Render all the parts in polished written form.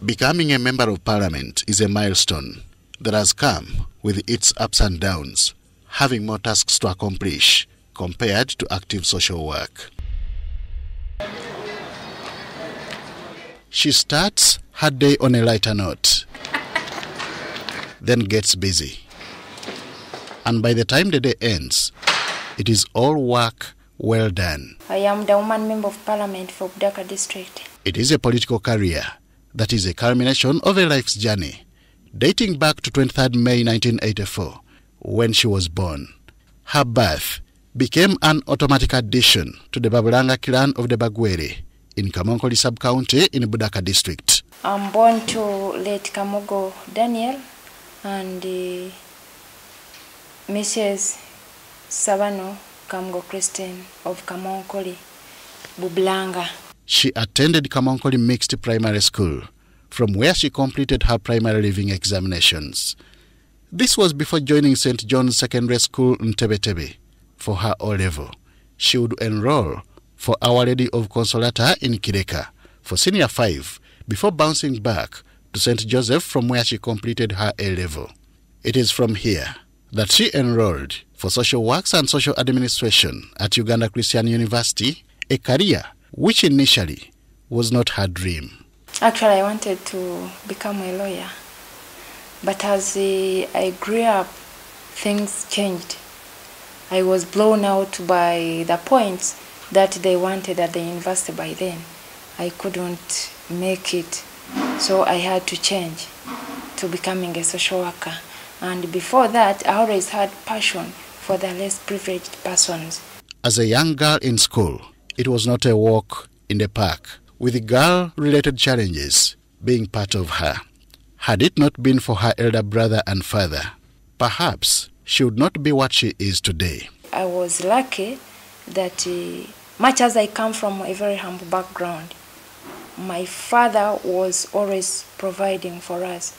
Becoming a member of parliament is a milestone that has come with its ups and downs, having more tasks to accomplish compared to active social work. She starts her day on a lighter note, then gets busy. And by the time the day ends, it is all work well done. I am the woman member of parliament for Budaka district. It is a political career that is a culmination of a life's journey, dating back to 23rd May 1984, when she was born. Her birth became an automatic addition to the Babulanga clan of the Bagwere in Kamonkoli sub-county in Budaka district. I'm born to late Kamogo Daniel and Mrs. Savano Kamgo Christine of Kamonkoli, Babulanga. She attended Kamonkoli Mixed Primary School, from where she completed her primary leaving examinations. This was before joining St. John's Secondary School in Tebetebe for her O-level. She would enroll for Our Lady of Consolata in Kireka for Senior 5 before bouncing back to St. Joseph, from where she completed her A-level. It is from here that she enrolled for Social Works and Social Administration at Uganda Christian University, a career which initially was not her dream. Actually, I wanted to become a lawyer, but as I grew up, things changed. I was blown out by the points that they wanted at the university by then. I couldn't make it, so I had to change to becoming a social worker. And before that, I always had passion for the less privileged persons. As a young girl in school, it was not a walk in the park, with girl-related challenges being part of her. Had it not been for her elder brother and father, perhaps she would not be what she is today. I was lucky that much as I come from a very humble background, my father was always providing for us,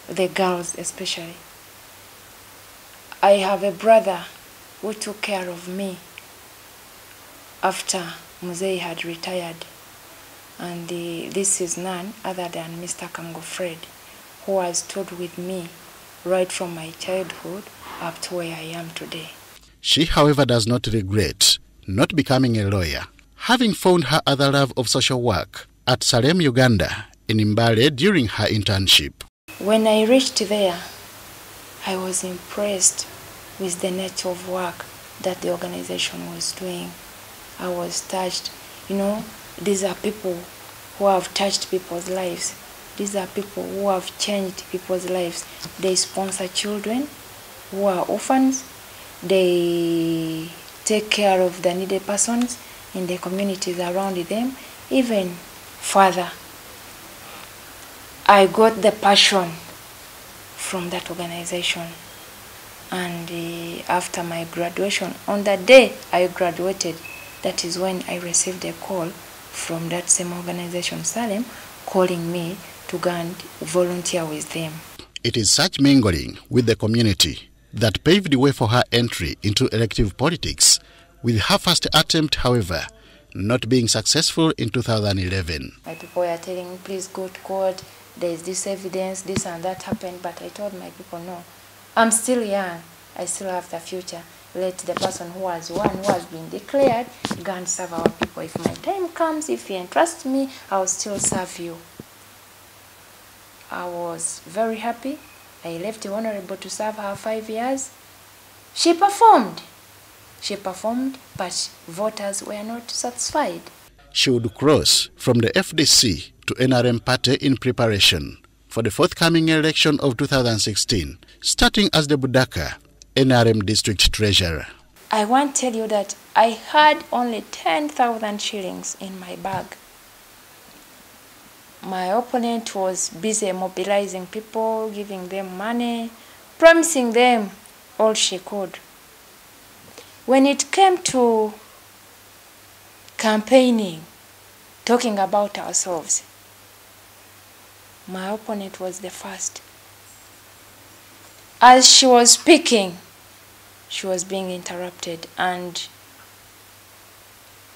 the girls especially. I have a brother who took care of me after Muzei had retired, and this is none other than Mr. Kamgo Fred, who has stood with me right from my childhood up to where I am today. She, however, does not regret not becoming a lawyer, having found her other love of social work at Salem, Uganda, in Mbale during her internship. When I reached there, I was impressed with the nature of work that the organization was doing. I was touched. You know, these are people who have touched people's lives. These are people who have changed people's lives. They sponsor children who are orphans. They take care of the needy persons in the communities around them. Even further, I got the passion from that organization. And after my graduation, on the day I graduated, that is when I received a call from that same organization, Salem, calling me to go and volunteer with them. It is such mingling with the community that paved the way for her entry into elective politics, with her first attempt, however, not being successful in 2011. My people were telling me, please go to court, there is this evidence, this and that happened, but I told my people, no, I'm still young, I still have the future. Let the person who has won, who has been declared, go and serve our people. If my time comes, if you entrust me, I will still serve you. I was very happy. I left the Honorable to serve her 5 years. She performed. But voters were not satisfied. She would cross from the FDC to NRM party in preparation for the forthcoming election of 2016, starting as the Budaka NRM district treasurer. I want to tell you that I had only 10,000 shillings in my bag. My opponent was busy mobilizing people, giving them money, promising them all she could. When it came to campaigning, talking about ourselves, my opponent was the first. As she was speaking, she was being interrupted, and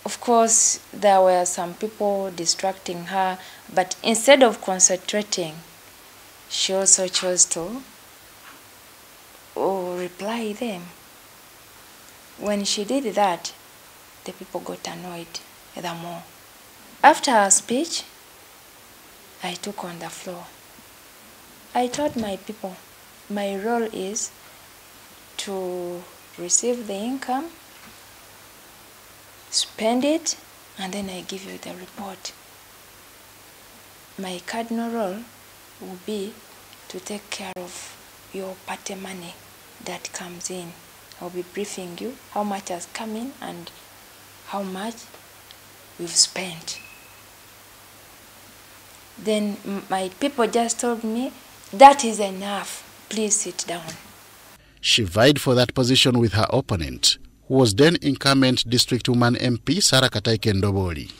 Of course, there were some people distracting her, but instead of concentrating, she also chose to reply them. When she did that, the people got annoyed the more. After her speech, I took on the floor. I told my people, my role is to receive the income, spend it, and then I give you the report. My cardinal role will be to take care of your party money that comes in. I'll be briefing you how much has come in and how much we've spent. Then my people just told me, that is enough, please sit down. She vied for that position with her opponent, who was then incumbent district woman MP Sarah Kataike Ndoboli.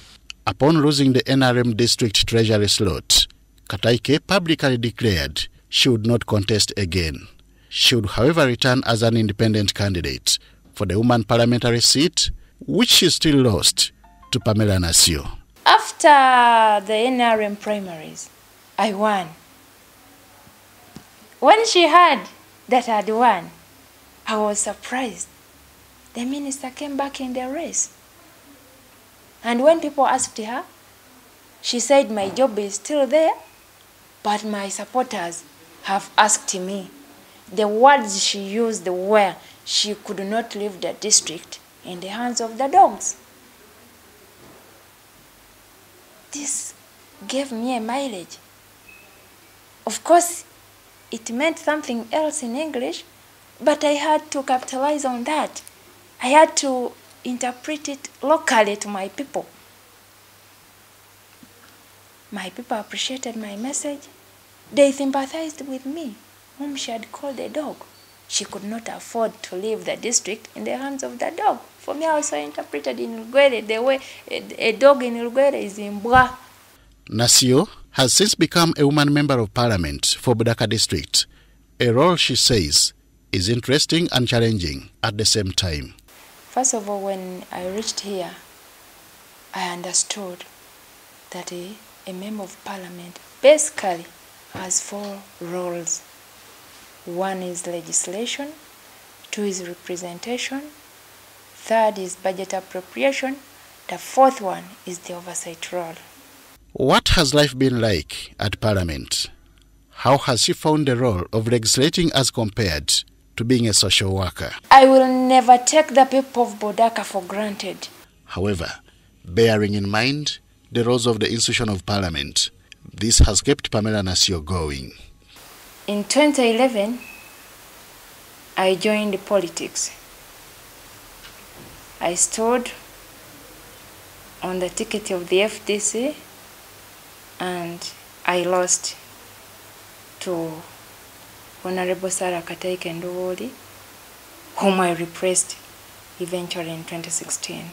Upon losing the NRM district treasury slot, Kataike publicly declared she would not contest again. She would, however, return as an independent candidate for the woman parliamentary seat, which she still lost to Pamela Nasiyo. After the NRM primaries, I won. When she heard that I had won, I was surprised. The minister came back in the race. And when people asked her, she said my job is still there, but my supporters have asked me. The words she used were she could not leave the district in the hands of the dogs. This gave me a mileage. Of course, it meant something else in English, but I had to capitalize on that. I had to interpret it locally to my people. My people appreciated my message. They sympathized with me, whom she had called a dog. She could not afford to leave the district in the hands of the dog. For me, I also interpreted in Lugwere the way a dog in Lugwere is in Bwa. Nasiyo has since become a woman member of parliament for Budaka district, a role she says is interesting and challenging at the same time. First of all, when I reached here, I understood that a member of parliament basically has 4 roles. 1 is legislation, 2 is representation, 3rd is budget appropriation, the 4th one is the oversight role. What has life been like at Parliament? How has she found the role of legislating as compared to being a social worker? I will never take the people of Budaka for granted. However, bearing in mind the roles of the institution of Parliament, this has kept Pamela Nasiyo going. In 2011, I joined politics. I stood on the ticket of the FDC and I lost to Honorable Sarah Kataike Ndoboli, whom I repressed eventually in 2016.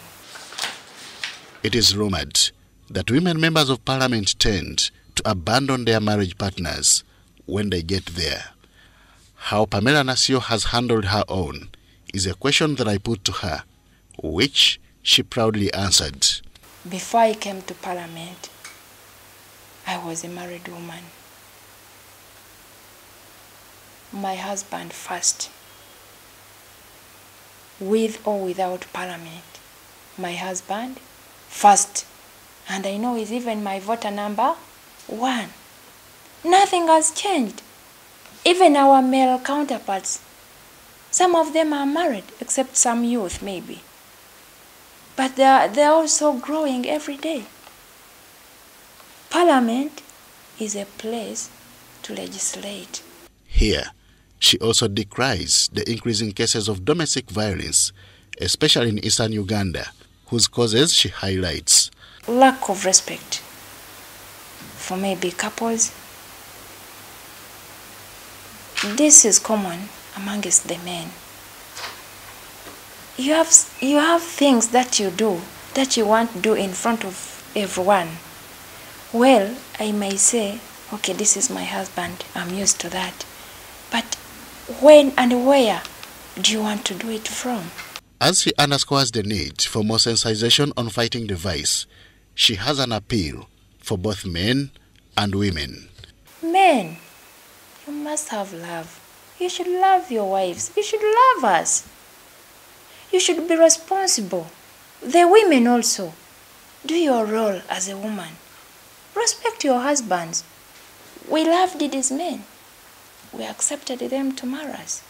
It is rumored that women members of parliament tend to abandon their marriage partners when they get there. How Pamela Nasiyo has handled her own is a question that I put to her, which she proudly answered. Before I came to parliament, I was a married woman. My husband first. With or without parliament, my husband first. And I know he's even my voter number 1. Nothing has changed. Even our male counterparts, some of them are married, except some youth maybe. But they're also growing every day. Parliament is a place to legislate. Here, she also decries the increasing cases of domestic violence, especially in eastern Uganda, whose causes she highlights. Lack of respect for maybe couples. This is common amongst the men. You have things that you do that you want to do in front of everyone. Well, I may say, okay, this is my husband, I'm used to that. But when and where do you want to do it from? As she underscores the need for more sensitization on fighting the vice, she has an appeal for both men and women. Men, you must have love. You should love your wives. You should love us. You should be responsible. The women also. Do your role as a woman. Respect your husbands. We loved these men. We accepted them to marry us.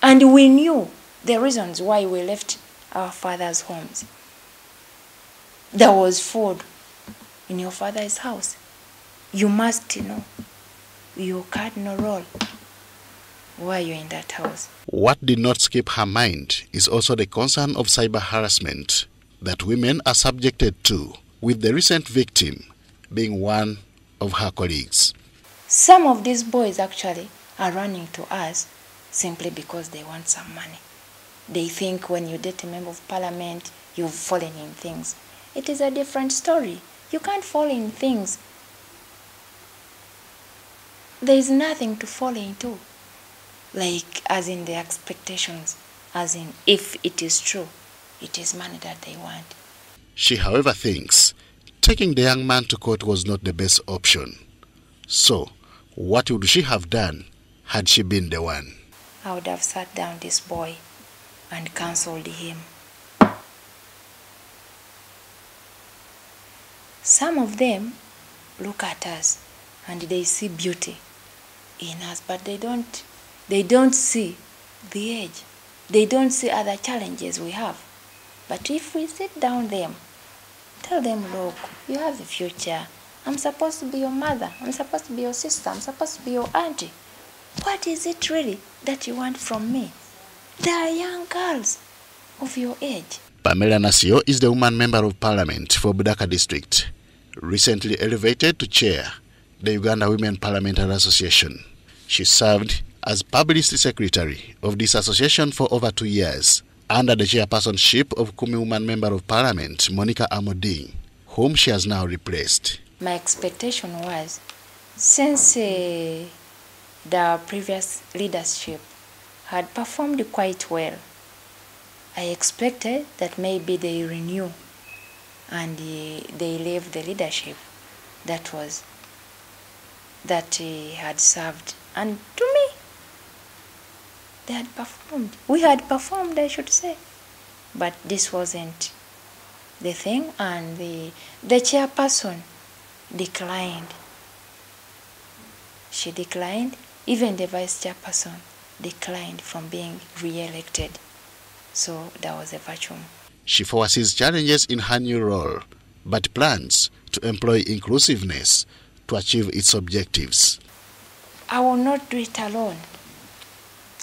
And we knew the reasons why we left our fathers' homes. There was food in your father's house. You must know your cardinal role while you're in that house. What did not skip her mind is also the concern of cyber harassment that women are subjected to, with the recent victim being one of her colleagues. Some of these boys actually are running to us simply because they want some money. They think when you date a member of parliament, you've fallen in things. It is a different story. You can't fall in things. There is nothing to fall into. Like, as in the expectations, as in if it is true, it is money that they want. She, however, thinks taking the young man to court was not the best option. So, what would she have done had she been the one? I would have sat down this boy and counseled him. Some of them look at us and they see beauty in us, but they don't see the age. They don't see other challenges we have. But if we sit down them, tell them, look, you have a future. I'm supposed to be your mother. I'm supposed to be your sister. I'm supposed to be your auntie. What is it really that you want from me? They are young girls of your age. Pamela Nasiyo is the woman member of parliament for Budaka district, recently elevated to chair the Uganda Women Parliamentary Association. She served as publicity secretary of this association for over 2 years, under the chairpersonship of Kumi woman member of parliament, Monica Amoding, whom she has now replaced. My expectation was, since the previous leadership had performed quite well, I expected that maybe they renew and they leave the leadership that had served. And to me, they had performed. We had performed, I should say. But this wasn't the thing, and the chairperson declined. She declined. Even the vice chairperson declined from being re-elected. So there was a vacuum. She foresees challenges in her new role, but plans to employ inclusiveness to achieve its objectives. I will not do it alone.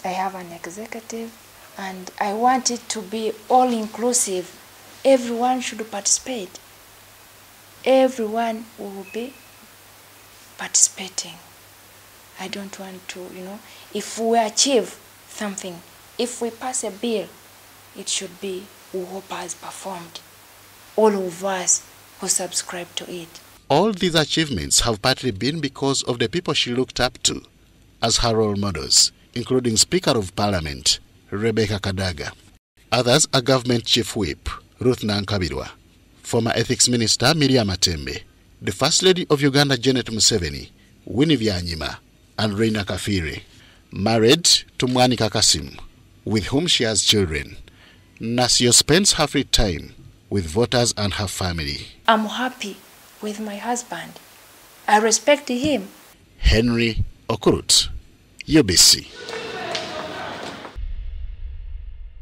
I have an executive, and I want it to be all-inclusive. Everyone should participate. Everyone will be participating. I don't want to, if we achieve something, if we pass a bill, it should be who has performed. All of us who subscribe to it. All these achievements have partly been because of the people she looked up to as her role models, including Speaker of Parliament, Rebecca Kadaga. Others are Government Chief Whip, Ruth Nankabirwa, former Ethics Minister Miriam Atembe, the First Lady of Uganda Janet Museveni, Winnie Byanyima, and Reina Kafiri, married to Mwanika Kasim, with whom she has children. Nasiyo spends her free time with voters and her family. I'm happy with my husband. I respect him. Henry Okurut, UBC.